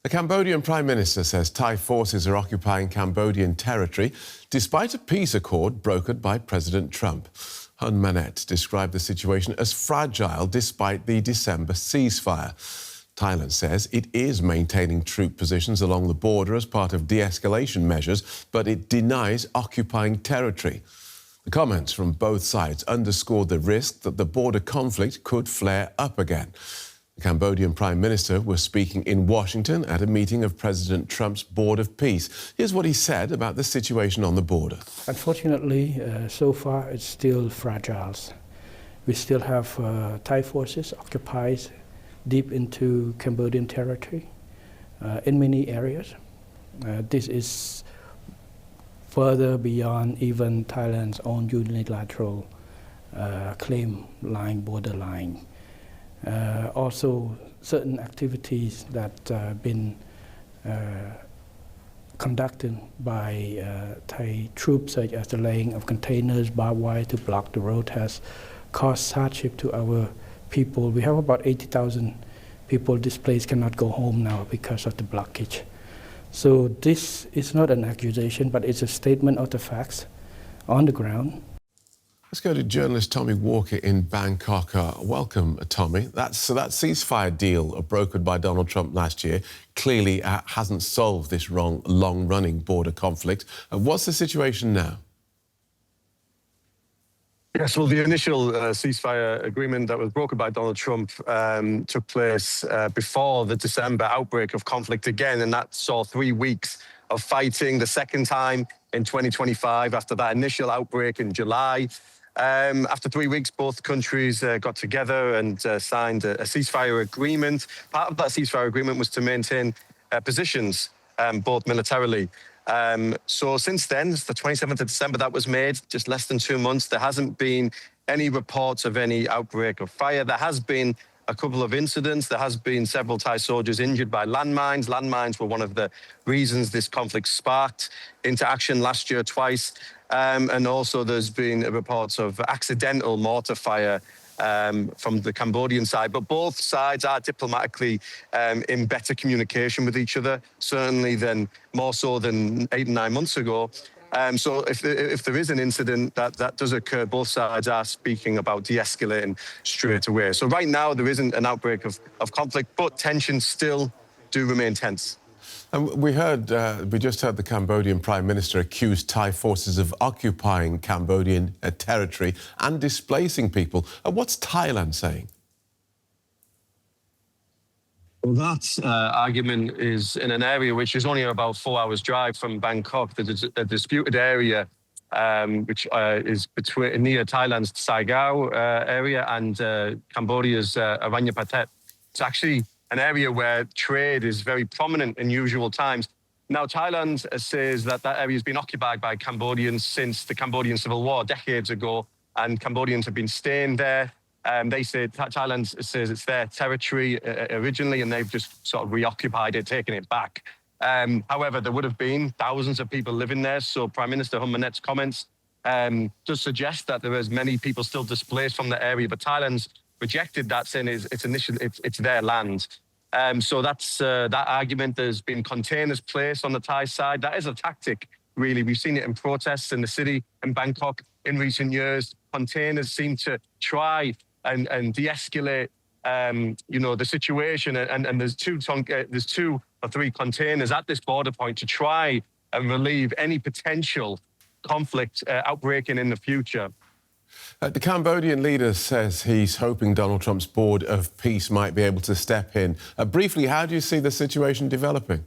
The Cambodian Prime Minister says Thai forces are occupying Cambodian territory despite a peace accord brokered by President Trump. Manet described the situation as fragile despite the December ceasefire. Thailand says it is maintaining troop positions along the border as part of de-escalation measures, but it denies occupying territory. The comments from both sides underscored the risk that the border conflict could flare up again. The Cambodian Prime Minister was speaking in Washington at a meeting of President Trump's Board of Peace. Here's what he said about the situation on the border. Unfortunately, so far it's still fragile. We still have Thai forces occupied deep into Cambodian territory in many areas. This is further beyond even Thailand's own unilateral claim line, borderline. Also, certain activities that have been conducted by Thai troops, such as the laying of containers, barbed wire to block the road, has caused hardship to our people. We have about 80,000 people displaced, cannot go home now because of the blockage. So this is not an accusation, but it's a statement of the facts on the ground. Let's go to journalist Tommy Walker in Bangkok. Welcome, Tommy. That ceasefire deal brokered by Donald Trump last year clearly hasn't solved this long-running border conflict. What's the situation now? Yes, well, the initial ceasefire agreement that was brokered by Donald Trump took place before the December outbreak of conflict again, and that saw 3 weeks of fighting, the second time in 2025 after that initial outbreak in July. After 3 weeks, both countries got together and signed a ceasefire agreement. Part of that ceasefire agreement was to maintain positions, both militarily. So since then, it's the 27th of December that was made, just less than 2 months. There hasn't been any reports of any outbreak of fire. There has been a couple of incidents. There has been several Thai soldiers injured by landmines. Landmines were one of the reasons this conflict sparked into action last year twice. And also there's been reports of accidental mortar fire from the Cambodian side. But both sides are diplomatically in better communication with each other, certainly more so than 8 and 9 months ago. So if there is an incident that does occur, both sides are speaking about de-escalating straight away. So right now there isn't an outbreak of conflict, but tensions still do remain tense. And we just heard the Cambodian Prime Minister accuse Thai forces of occupying Cambodian territory and displacing people. What's Thailand saying? Well, that argument is in an area which is only about 4 hours' drive from Bangkok. There's a disputed area which is near Thailand's Saigao area and Cambodia's Aranyapatet. It's actually an area where trade is very prominent in usual times. Now, Thailand says that area has been occupied by Cambodians since the Cambodian Civil War decades ago, and Cambodians have been staying there. They say Thailand says it's their territory originally, and they've just sort of reoccupied it, taken it back. However, there would have been thousands of people living there, so Prime Minister Manet's comments does suggest that there is many people still displaced from the area, but Thailand's rejected that, saying it's their land. So that's that argument. There's been containers placed on the Thai side. That is a tactic, really. We've seen it in protests in the city in Bangkok in recent years. Containers seem to try and de-escalate, the situation. And there's two or three containers at this border point to try and relieve any potential conflict outbreaking in the future. The Cambodian leader says he's hoping Donald Trump's Board of Peace might be able to step in. Briefly, how do you see the situation developing?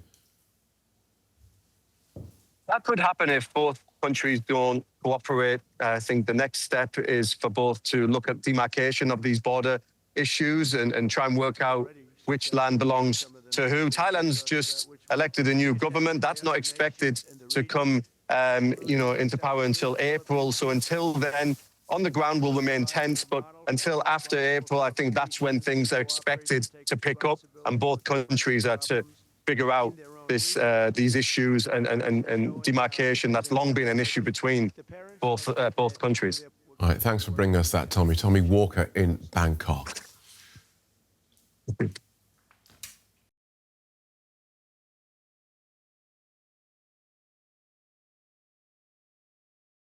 That could happen if both countries don't cooperate. I think the next step is for both to look at demarcation of these border issues and try and work out which land belongs to who. Thailand's just elected a new government. That's not expected to come into power until April. So until then, on the ground will remain tense, but until after April, I think that's when things are expected to pick up, and both countries are to figure out these issues and demarcation that's long been an issue between both countries. All right, thanks for bringing us that, Tommy. Tommy Walker in Bangkok.